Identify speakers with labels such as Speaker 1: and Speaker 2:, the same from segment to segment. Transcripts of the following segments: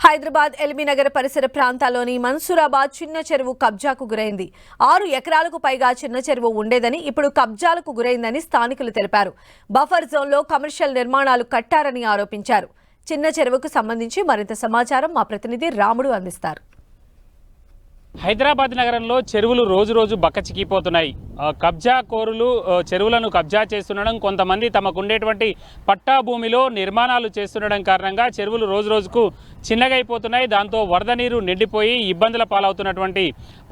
Speaker 1: హైదరాబాద్ ఎల్బీనగర్ పరిసర ప్రాంతాల్లోని మన్సూరాబాద్ చిన్న చెరువు కబ్జాకు గురైంది. 6 ఎకరాలకు పైగా చిన్న చెరువు ఉండేదని ఇప్పుడు కబ్జాలకు గురైందని స్థానికులు తెలిపారు. బఫర్ జోన్లో కమర్షియల్ నిర్మాణాలు కట్టారని ఆరోపించారు. చిన్న చెరువుకు సంబంధించి మరింత సమాచారం మా ప్రతినిధి రాముడు అందిస్తారు.
Speaker 2: హైదరాబాద్ నగరంలో చెరువులు రోజు రోజు బక్కచిక్కిపోతున్నాయి. కబ్జా కోరులు చెరువులను కబ్జా చేస్తుండడం, కొంతమంది తమకు ఉండేటువంటి పట్టా భూమిలో నిర్మాణాలు చేస్తుండడం కారణంగా చెరువులు రోజు రోజుకు చిన్నగైపోతున్నాయి. దాంతో వరద నీరు నిండిపోయి ఇబ్బందుల పాలవుతున్నటువంటి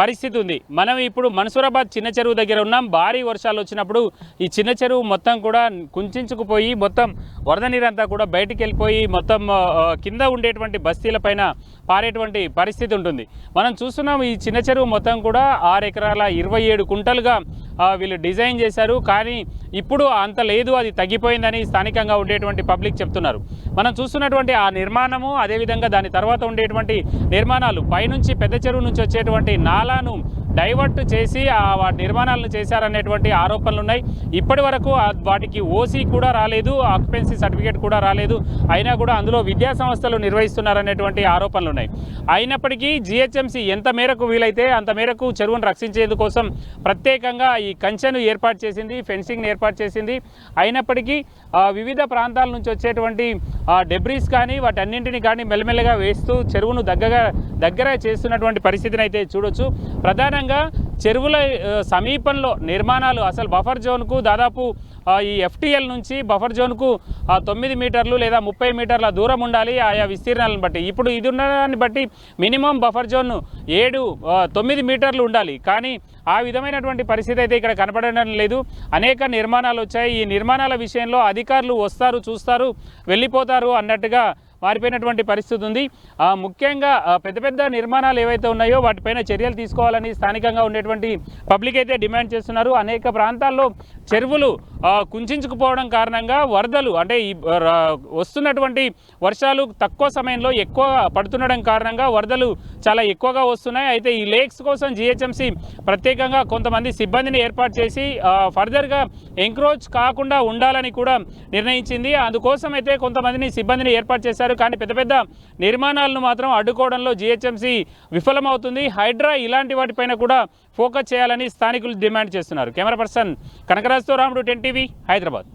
Speaker 2: పరిస్థితి ఉంది. మనం ఇప్పుడు మన్సూరాబాద్ చిన్న చెరువు దగ్గర ఉన్నాం. భారీ వర్షాలు వచ్చినప్పుడు ఈ చిన్న చెరువు మొత్తం కూడా కుంచుకుపోయి మొత్తం వరద నీరంతా కూడా బయటికి వెళ్ళిపోయి మొత్తం కింద ఉండేటువంటి బస్తీలపైన పారేటువంటి పరిస్థితి ఉంటుంది. మనం చూస్తున్నాం ఈ చిన్న చెరువు మొత్తం కూడా 6 ఎకరాల 27 కుంటలుగా వీళ్ళు డిజైన్ చేశారు. కానీ ఇప్పుడు అంత లేదు, అది తగ్గిపోయిందని స్థానికంగా ఉండేటువంటి పబ్లిక్ చెప్తున్నారు. మనం చూస్తున్నటువంటి ఆ నిర్మాణము, అదేవిధంగా దాని తర్వాత ఉండేటువంటి నిర్మాణాలు పైనుంచి పెద్ద చెరువు నుంచి వచ్చేటువంటి నాలాను డైవర్ట్ చేసి ఆ నిర్మాణాలను చేశారనేటువంటి ఆరోపణలు ఉన్నాయి. ఇప్పటి వరకు వాటికి ఓసీ కూడా రాలేదు, ఆక్యుపెన్సీ సర్టిఫికేట్ కూడా రాలేదు. అయినా కూడా అందులో విద్యా సంస్థలు నిర్వహిస్తున్నారనేటువంటి ఆరోపణలు ఉన్నాయి. అయినప్పటికీ జిహెచ్ఎంసీ ఎంత మేరకు వీలైతే అంత మేరకు చెరువును రక్షించేందుకోసం ప్రత్యేకంగా ఈ కంచెను ఏర్పాటు చేసింది, ఫెన్సింగ్ ఏర్పాటు చేసింది. అయినప్పటికీ వివిధ ప్రాంతాల నుంచి వచ్చేటువంటి డెబ్రీస్ కానీ వాటన్నింటినీ కానీ మెల్లమెల్లగా వేస్తూ చెరువును దగ్గర చేస్తున్నటువంటి పరిస్థితిని అయితే చూడొచ్చు. ప్రధానంగా చెరువుల సమీపంలో నిర్మాణాలు అసలు బఫర్ జోన్కు దాదాపు ఈ ఎఫ్టీఎల్ నుంచి బఫర్ జోన్కు 9 మీటర్లు లేదా 30 మీటర్ల దూరం ఉండాలి ఆయా విస్తీర్ణాలను బట్టి. ఇప్పుడు ఇది ఉన్నదాన్ని బట్టి మినిమం బఫర్ జోన్ 9 మీటర్లు ఉండాలి. కానీ ఆ విధమైనటువంటి పరిస్థితి అయితే ఇక్కడ కనపడడం లేదు. అనేక నిర్మాణాలు వచ్చాయి. ఈ నిర్మాణాల విషయంలో అధికారులు వస్తారు, చూస్తారు, వెళ్ళిపోతారు అన్నట్టుగా మారిపోయినటువంటి పరిస్థితి ఉంది. ముఖ్యంగా పెద్ద పెద్ద నిర్మాణాలు ఏవైతే ఉన్నాయో వాటిపైన చర్యలు తీసుకోవాలని స్థానికంగా ఉండేటువంటి పబ్లిక్ అయితే డిమాండ్ చేస్తున్నారు. అనేక ప్రాంతాల్లో చెరువులు కుంచుకుపోవడం కారణంగా వరదలు అంటే వస్తున్నటువంటి వర్షాలు తక్కువ సమయంలో ఎక్కువ పడుతుండడం కారణంగా వరదలు చాలా ఎక్కువగా వస్తున్నాయి. అయితే ఈ లేక్స్ కోసం జిహెచ్ఎంసీ ప్రత్యేకంగా కొంతమంది సిబ్బందిని ఏర్పాటు చేసి ఫర్దర్గా ఎంక్రోచ్ కాకుండా ఉండాలని కూడా నిర్ణయించింది. అందుకోసం అయితే కొంతమందిని సిబ్బందిని ఏర్పాటు చేశారు. కానీ పెద్ద పెద్ద నిర్మాణాలను మాత్రం అడ్డుకోవడంలో జిహెచ్ఎంసీ విఫలమవుతుంది. హైడ్రా ఇలాంటి వాటిపైన కూడా ఫోకస్ చేయాలని స్థానికులు డిమాండ్ చేస్తున్నారు. కెమెరా పర్సన్ కనకరాజ్తో రాముడు, 10 టీవీ, హైదరాబాద్.